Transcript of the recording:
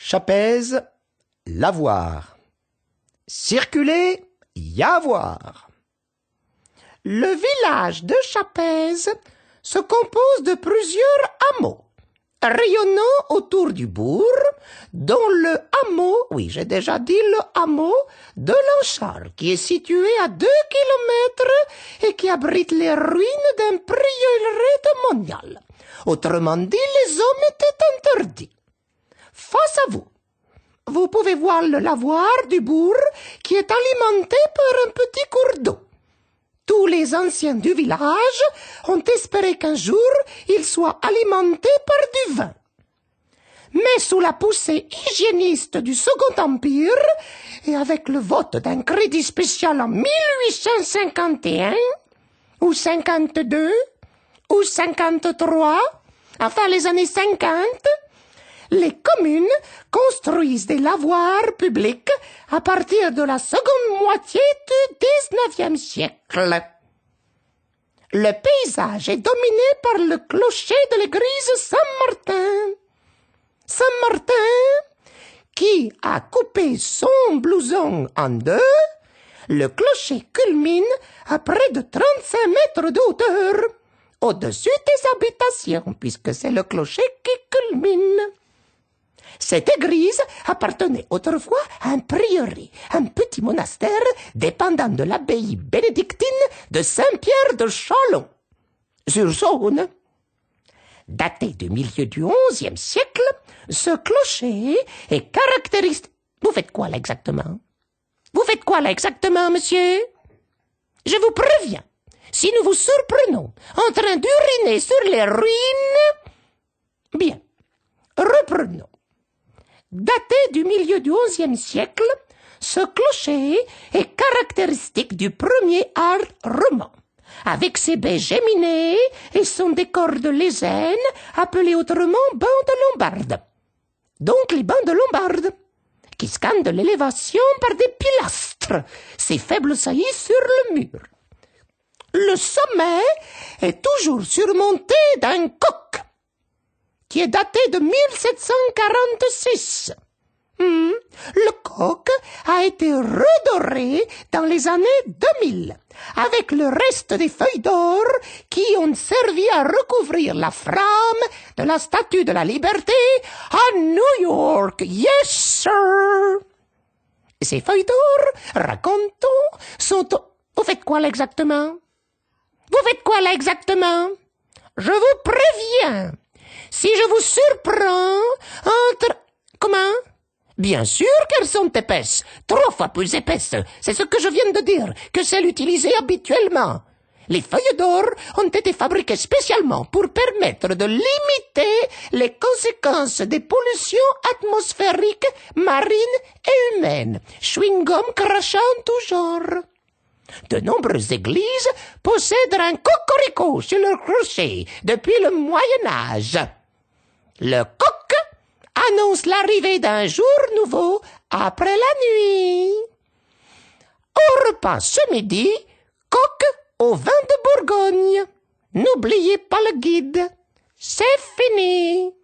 Chapèze, lavoir. Circuler, y avoir. Le village de Chapèze se compose de plusieurs hameaux, rayonnant autour du bourg, dont le hameau, oui j'ai déjà dit le hameau, de Lanchard, qui est situé à 2 kilomètres et qui abrite les ruines d'un prieuré monial. Autrement dit, les hommes étaient interdits. Face à vous, vous pouvez voir le lavoir du bourg qui est alimenté par un petit cours d'eau. Tous les anciens du village ont espéré qu'un jour il soit alimenté par du vin. Mais sous la poussée hygiéniste du Second Empire et avec le vote d'un crédit spécial en 1851 ou 52 ou 53, enfin les années 50, les communes construisent des lavoirs publics à partir de la seconde moitié du XIXe siècle. Le paysage est dominé par le clocher de l'église Saint-Martin. Saint-Martin, qui a coupé son blouson en deux, le clocher culmine à près de 35 mètres de hauteur, au-dessus des habitations, puisque c'est le clocher qui culmine. Cette église appartenait autrefois à un prieuré, un petit monastère dépendant de l'abbaye bénédictine de Saint-Pierre de Chalon, sur Saône. Daté du milieu du XIe siècle, ce clocher est caractéristique. Vous faites quoi là exactement? Vous faites quoi là exactement, monsieur? Je vous préviens, si nous vous surprenons en train d'uriner sur les ruines... Bien, reprenons. Daté du milieu du XIe siècle, ce clocher est caractéristique du premier art roman, avec ses baies géminées et son décor de lésène, appelé autrement bandes lombardes. Donc les bandes lombardes, qui scandent l'élévation par des pilastres, ces faibles saillies sur le mur. Le sommet est toujours surmonté d'un coq, qui est daté de 1746. Le coq a été redoré dans les années 2000, avec le reste des feuilles d'or qui ont servi à recouvrir la flamme de la Statue de la Liberté à New York. Yes, sir! Ces feuilles d'or, racontons, sont... Vous faites quoi là exactement? Vous faites quoi là exactement? Je vous préviens. Si je vous surprends entre... Comment? Bien sûr qu'elles sont épaisses, 3 fois plus épaisses, c'est ce que je viens de dire, que celles utilisées habituellement. Les feuilles d'or ont été fabriquées spécialement pour permettre de limiter les conséquences des pollutions atmosphériques, marines et humaines, chewing-gum crachant en tout genre. De nombreuses églises possèdent un cocorico sur leur clocher depuis le Moyen-Âge. Le coq annonce l'arrivée d'un jour nouveau après la nuit. Au repas ce midi, coq au vin de Bourgogne. N'oubliez pas le guide. C'est fini.